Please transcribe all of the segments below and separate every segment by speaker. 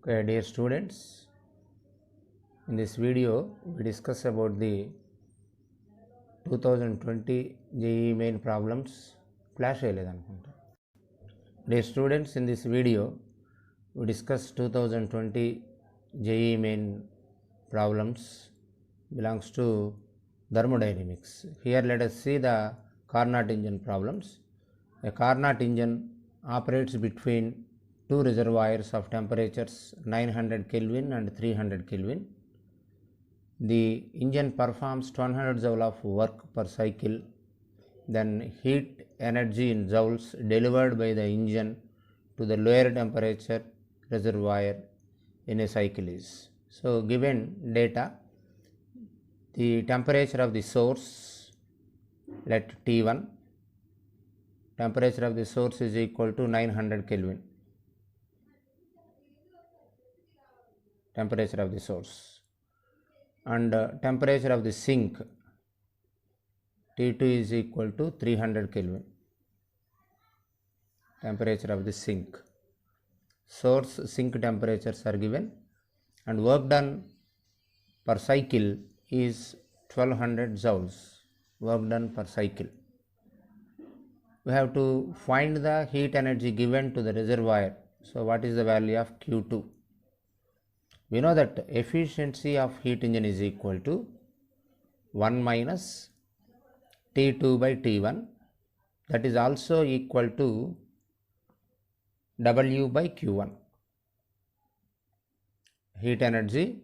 Speaker 1: Okay, dear students, in this video we discuss about the 2020 JEE main problems. Flash ayaledanukunta. Dear students, in this video we discuss 2020 JEE main problems belongs to thermodynamics. Here let us see the Carnot engine problems. A Carnot engine operates between two reservoirs of temperatures 900 Kelvin and 300 Kelvin. The engine performs 100 joule of work per cycle. Then heat energy in joules delivered by the engine to the lower temperature reservoir in a cycle is. So given data, the temperature of the source, let T1, temperature of the source is equal to 900 Kelvin. Temperature of the source, and temperature of the sink T2 is equal to 300 Kelvin. Temperature of the sink, source, sink temperatures are given, and work done per cycle is 1200 joules. Work done per cycle. We have to find the heat energy given to the reservoir. So what is the value of Q2? We know that efficiency of heat engine is equal to 1 minus T2 by T1, that is also equal to W by Q1. Heat energy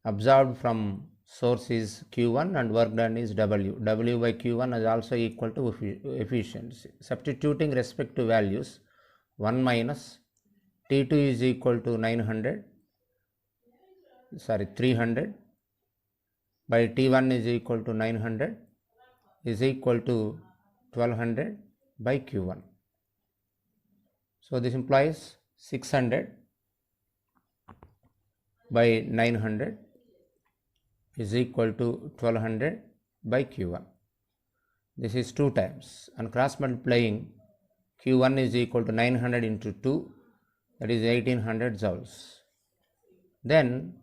Speaker 1: absorbed from source is Q1 and work done is W. W by Q1 is also equal to efficiency. Substituting respective values, 1 minus T2 is equal to 300 by T1 is equal to 900 is equal to 1200 by Q1. So this implies 600 by 900 is equal to 1200 by Q1. This is 2 times, and cross multiplying Q1 is equal to 900 into 2, that is 1800 joules. Then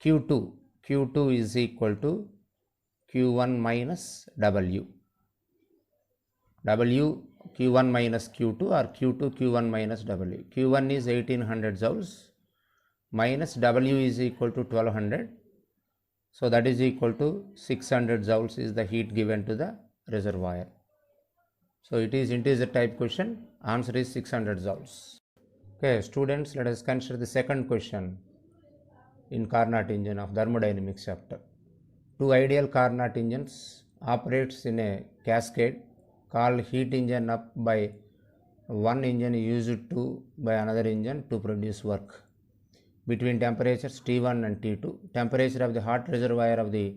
Speaker 1: Q2 is equal to Q1 minus W. Q1 minus Q2 or Q2 Q1 minus W. Q1 is 1800 joules minus W is equal to 1200. So that is equal to 600 joules is the heat given to the reservoir. So it is integer type question. Answer is 600 joules. Okay, students, let us consider the second question in Carnot engine of thermodynamics chapter. Two ideal Carnot engines operates in a cascade called heat engine up by one engine used to by another engine to produce work. Between temperatures T1 and T2, temperature of the hot reservoir of the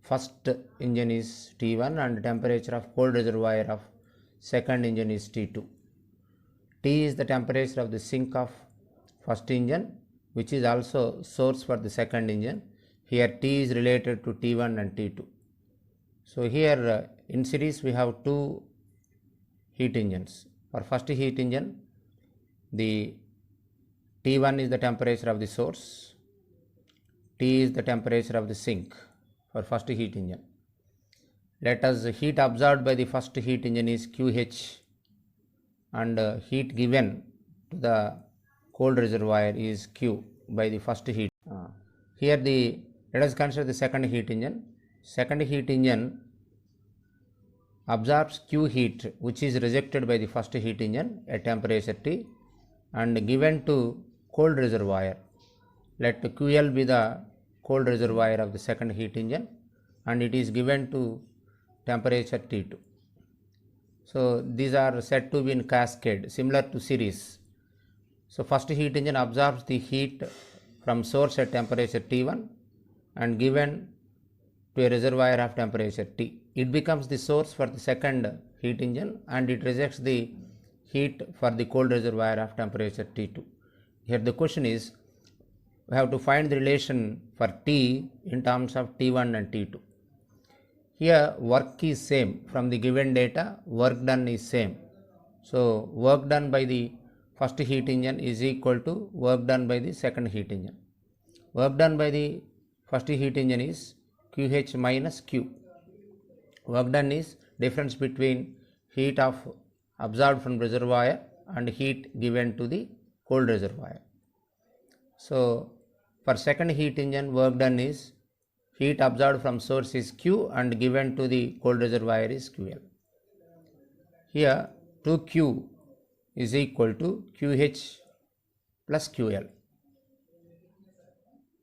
Speaker 1: first engine is T1 and temperature of cold reservoir of second engine is T2. T is the temperature of the sink of first engine, which is also source for the second engine. Here T is related to T1 and T2. So here in series we have two heat engines. For first heat engine, the T1 is the temperature of the source, T is the temperature of the sink for first heat engine. Let us heat absorbed by the first heat engine is QH, and heat given to the cold reservoir is Q by the first heat. Here let us consider the second heat engine. Second heat engine absorbs Q heat, which is rejected by the first heat engine at temperature T and given to cold reservoir. Let QL be the cold reservoir of the second heat engine and it is given to temperature T2. So these are said to be in cascade, similar to series. So first heat engine absorbs the heat from source at temperature T1 and given to a reservoir of temperature T. It becomes the source for the second heat engine and it rejects the heat for the cold reservoir of temperature T2. Here the question is, we have to find the relation for T in terms of T1 and T2. Here work is same. From the given data, work done is same. So work done by the first heat engine is equal to work done by the second heat engine. Work done by the first heat engine is QH minus Q. Work done is difference between heat of absorbed from reservoir and heat given to the cold reservoir. So for second heat engine, work done is heat absorbed from source is Q and given to the cold reservoir is QL. Here 2Q is equal to QH plus QL.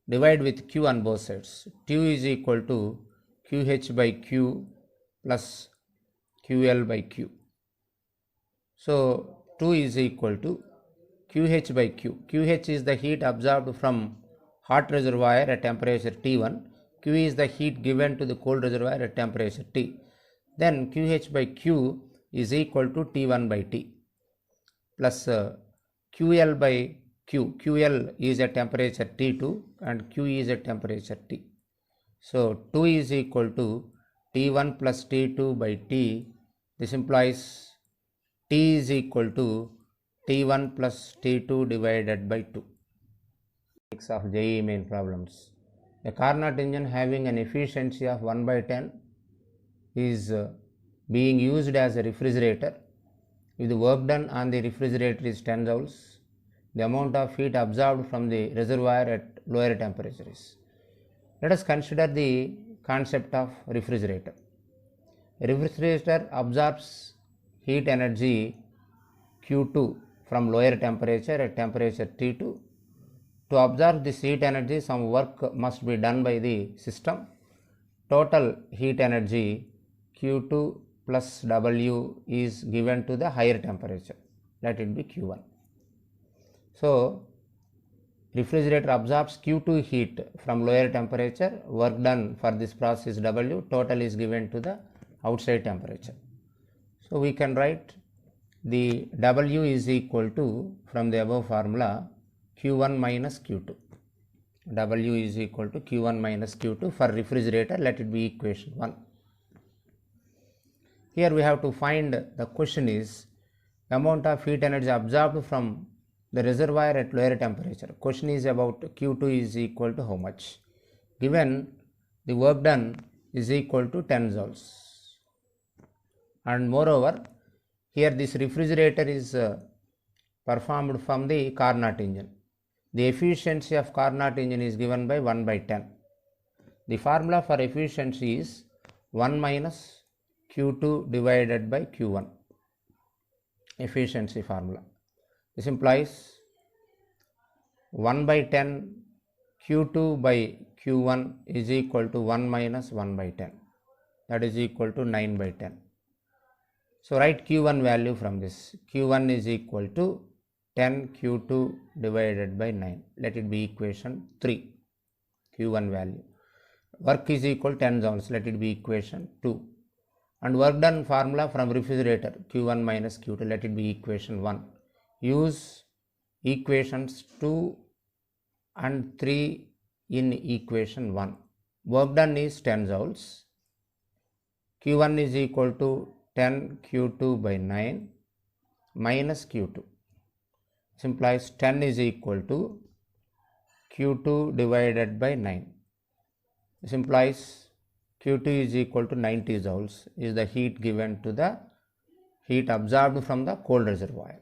Speaker 1: Divide with Q on both sides. Q is equal to QH by Q plus QL by Q. So 2 is equal to QH by Q. QH is the heat absorbed from hot reservoir at temperature T1. Q is the heat given to the cold reservoir at temperature T. Then QH by Q is equal to T1 by T plus QL by Q. QL is at temperature T2 and Q is at temperature T. So 2 is equal to T1 plus T2 by T. This implies T is equal to T1 plus T2 divided by 2. Of JEE main problems. A Carnot engine having an efficiency of 1 by 10 is being used as a refrigerator. If the work done on the refrigerator is 10 joules, the amount of heat absorbed from the reservoir at lower temperatures. Let us consider the concept of refrigerator. A refrigerator absorbs heat energy Q2 from lower temperature at temperature T2. To absorb this heat energy, some work must be done by the system. Total heat energy Q2 plus W is given to the higher temperature, let it be Q1. So refrigerator absorbs Q2 heat from lower temperature, work done for this process W, total is given to the outside temperature. So we can write the W is equal to, from the above formula, Q1 minus Q2. W is equal to Q1 minus Q2 for refrigerator, let it be equation 1. Here we have to find, the question is amount of heat energy absorbed from the reservoir at lower temperature. Question is about Q2 is equal to how much. Given the work done is equal to 10 joules. And moreover, here this refrigerator is performed from the Carnot engine. The efficiency of Carnot engine is given by 1 by 10. The formula for efficiency is 1 minus Q2 divided by Q1. Efficiency formula. This implies 1 by 10 Q2 by Q1 is equal to 1 minus 1 by 10. That is equal to 9 by 10. So write Q1 value from this. Q1 is equal to 10 Q2 divided by 9. Let it be equation 3. Q1 value. Work is equal 10 joules. Let it be equation 2. And work done formula from refrigerator Q1 minus Q2. Let it be equation 1. Use equations 2 and 3 in equation 1. Work done is 10 joules. Q1 is equal to 10 Q2 by 9 minus Q2. This implies 10 is equal to Q2 divided by 9. This implies Q2 is equal to 90 joules is the heat given to the heat absorbed from the cold reservoir.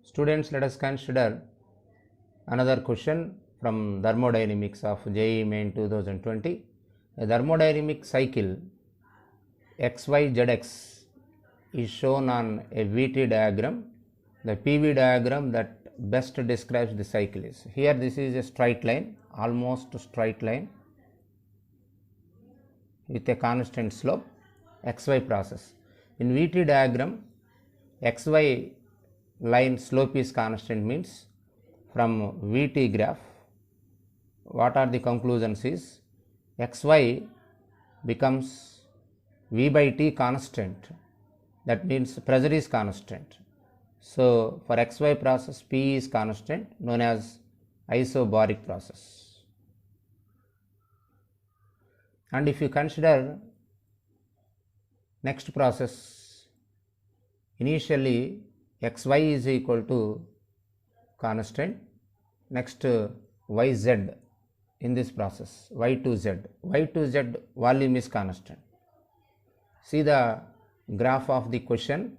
Speaker 1: Students, let us consider another question from thermodynamics of JEE Main 2020. A thermodynamic cycle XYZX is shown on a VT diagram. The PV diagram that best describes the cycle is. Here this is a straight line, almost straight line with a constant slope, XY process. In VT diagram, XY line slope is constant, means from VT graph, what are the conclusions is XY becomes V by T constant, that means pressure is constant. So for XY process, P is constant, known as isobaric process. And if you consider next process, initially xy is equal to constant. Next yz in this process, y to z volume is constant. See the graph of the question.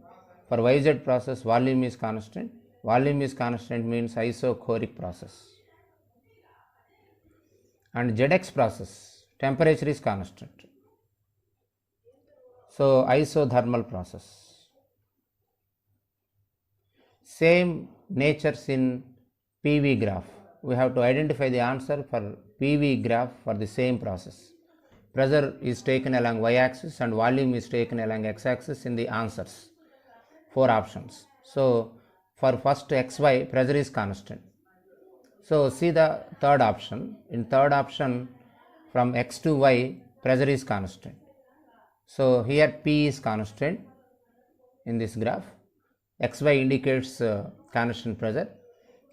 Speaker 1: For yz process, volume is constant. Volume is constant means isochoric process. And zx process, temperature is constant. So isothermal process. Same natures in PV graph. We have to identify the answer for PV graph for the same process. Pressure is taken along y-axis and volume is taken along x-axis in the answers. 4 options. So for first xy, pressure is constant. So see the third option. In third option, from x to y, pressure is constant. So here P is constant in this graph. XY indicates constant pressure.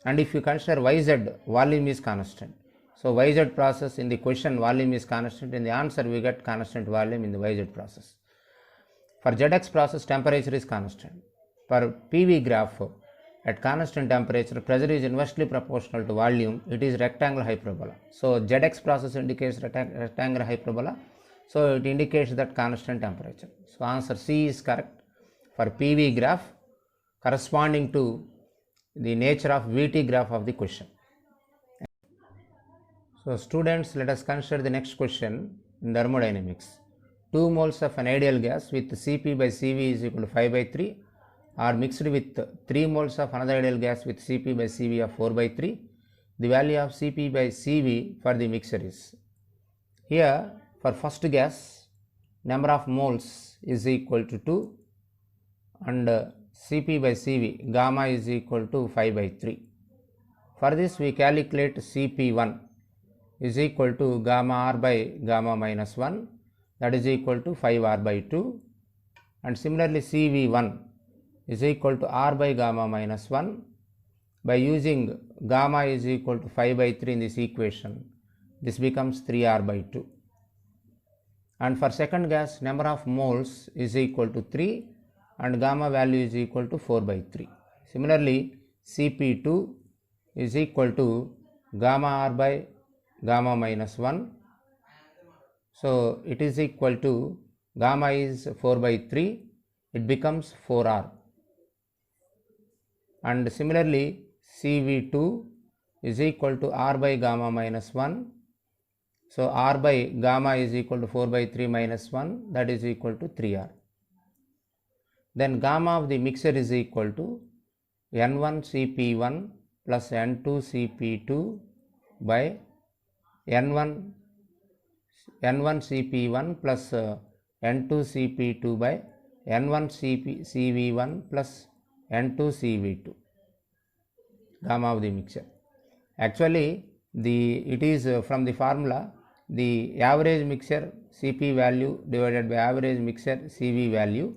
Speaker 1: And if you consider YZ, volume is constant. So YZ process, in the question volume is constant. In the answer we get constant volume in the YZ process. For ZX process, temperature is constant. For PV graph, at constant temperature, pressure is inversely proportional to volume. It is rectangular hyperbola. So ZX process indicates rectangular hyperbola. So it indicates that constant temperature. So answer C is correct for PV graph corresponding to the nature of VT graph of the question. So students, let us consider the next question in thermodynamics. 2 moles of an ideal gas with Cp by Cv is equal to 5 by 3 are mixed with 3 moles of another ideal gas with Cp by Cv of 4 by 3. The value of Cp by Cv for the mixture is. Here for first gas, number of moles is equal to 2 and Cp by Cv, gamma is equal to 5 by 3. For this we calculate Cp1 is equal to gamma r by gamma minus 1, that is equal to 5r by 2, and similarly Cv1 is equal to r by gamma minus 1. By using gamma is equal to 5 by 3 in this equation, this becomes 3r by 2. And for second gas, number of moles is equal to 3 and gamma value is equal to 4 by 3. Similarly, Cp2 is equal to gamma r by gamma minus 1. So it is equal to gamma is 4 by 3, it becomes 4r. And similarly, Cv2 is equal to r by gamma minus 1. So r by gamma is equal to 4 by 3 minus 1, that is equal to 3r. Then gamma of the mixture is equal to N1 Cp1 plus N2 Cp2 by N1 Cp1 plus N2 Cp2 by N1 Cv1 plus N2 Cv2, gamma of the mixture. Actually, it is from the formula, the average mixture Cp value divided by average mixture Cv value.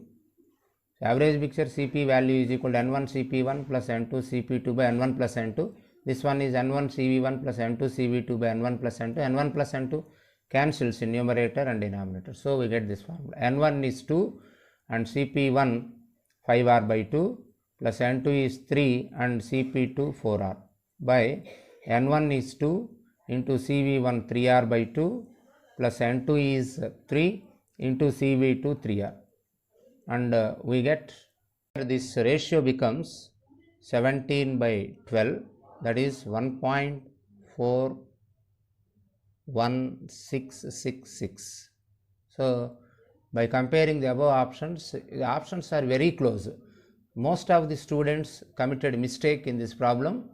Speaker 1: So average mixture Cp value is equal to N1 Cp1 plus N2 Cp2 by N1 plus N2. This one is N1 Cv1 plus N2 Cv2 by N1 plus N2. N1 plus N2 cancels in numerator and denominator. So we get this formula. N1 is 2 and Cp1 5r by 2 plus N2 is 3 and Cp2 4r by N1 is 2 into Cv1 3r by 2 plus N2 is 3 into Cv2 3r, and we get this ratio becomes 17 by 12, that is 1.41666. So by comparing the above options, the options are very close. Most of the students committed mistake in this problem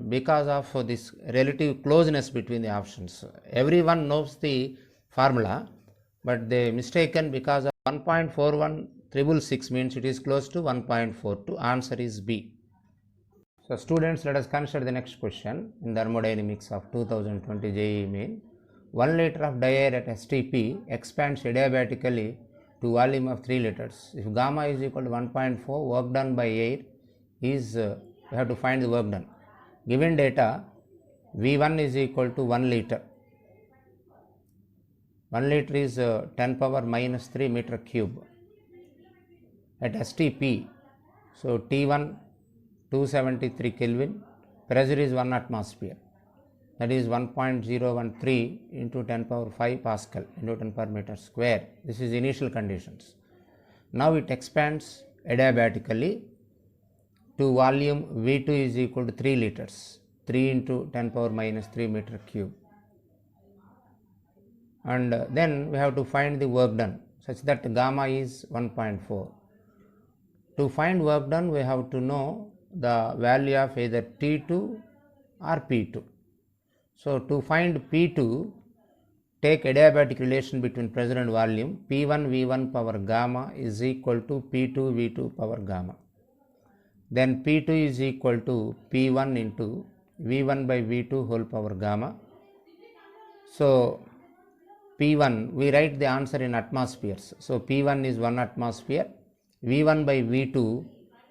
Speaker 1: because of this relative closeness between the options. Everyone knows the formula, but they mistaken because of 1.41666 means it is close to 1.42. Answer is B. So students, let us consider the next question in thermodynamics of 2020 JEE Main. 1 liter of di-air at STP expands adiabatically to volume of 3 liters. If gamma is equal to 1.4, work done by air is, we have to find the work done. Given data, V1 is equal to 1 liter. 1 liter is 10 power minus 3 meter cube. At STP, So T1 273 Kelvin, pressure is 1 atmosphere, that is 1.013 into 10 power 5 Pascal into 10 per meter square. This is initial conditions. Now it expands adiabatically to volume V2 is equal to 3 liters, 3 into 10 power minus 3 meter cube. And then we have to find the work done such that gamma is 1.4. To find work done, we have to know the value of either T2 or P2. So to find P2, take adiabatic relation between pressure and volume. P1 V1 power gamma is equal to P2 V2 power gamma. Then P2 is equal to P1 into V1 by V2 whole power gamma. So P1, we write the answer in atmospheres. So P1 is 1 atmosphere. V1 by V2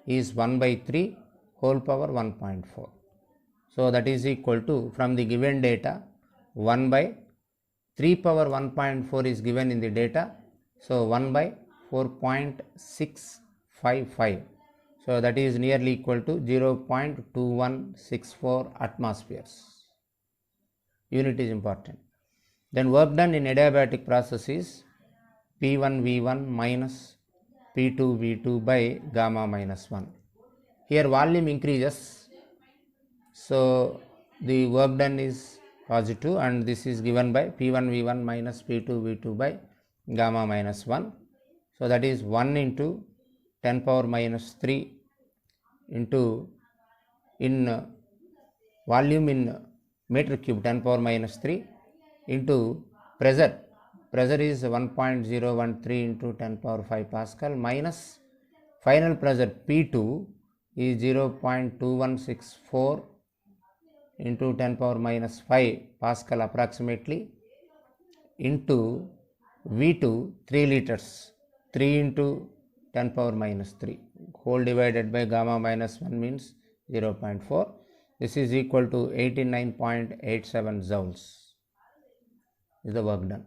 Speaker 1: is 1 by 3 whole power 1.4. So that is equal to, from the given data, 1 by 3 power 1.4 is given in the data. So 1 by 4.655. So that is nearly equal to 0.2164 atmospheres. Unit is important. Then work done in adiabatic process is P1 V1 minus P2 V2 by gamma minus 1. Here volume increases, so the work done is positive, and this is given by P1 V1 minus P2 V2 by gamma minus 1. So that is 1 into 10 power minus 3 into in volume in meter cube 10 power minus 3 into pressure. Pressure is 1.013 into 10 power 5 Pascal minus final pressure P2 is 0.2164 into 10 power minus 5 Pascal approximately into V2 3 liters, 3 into 10 power minus 3 whole divided by gamma minus 1 means 0.4. This is equal to 89.87 joules is the work done.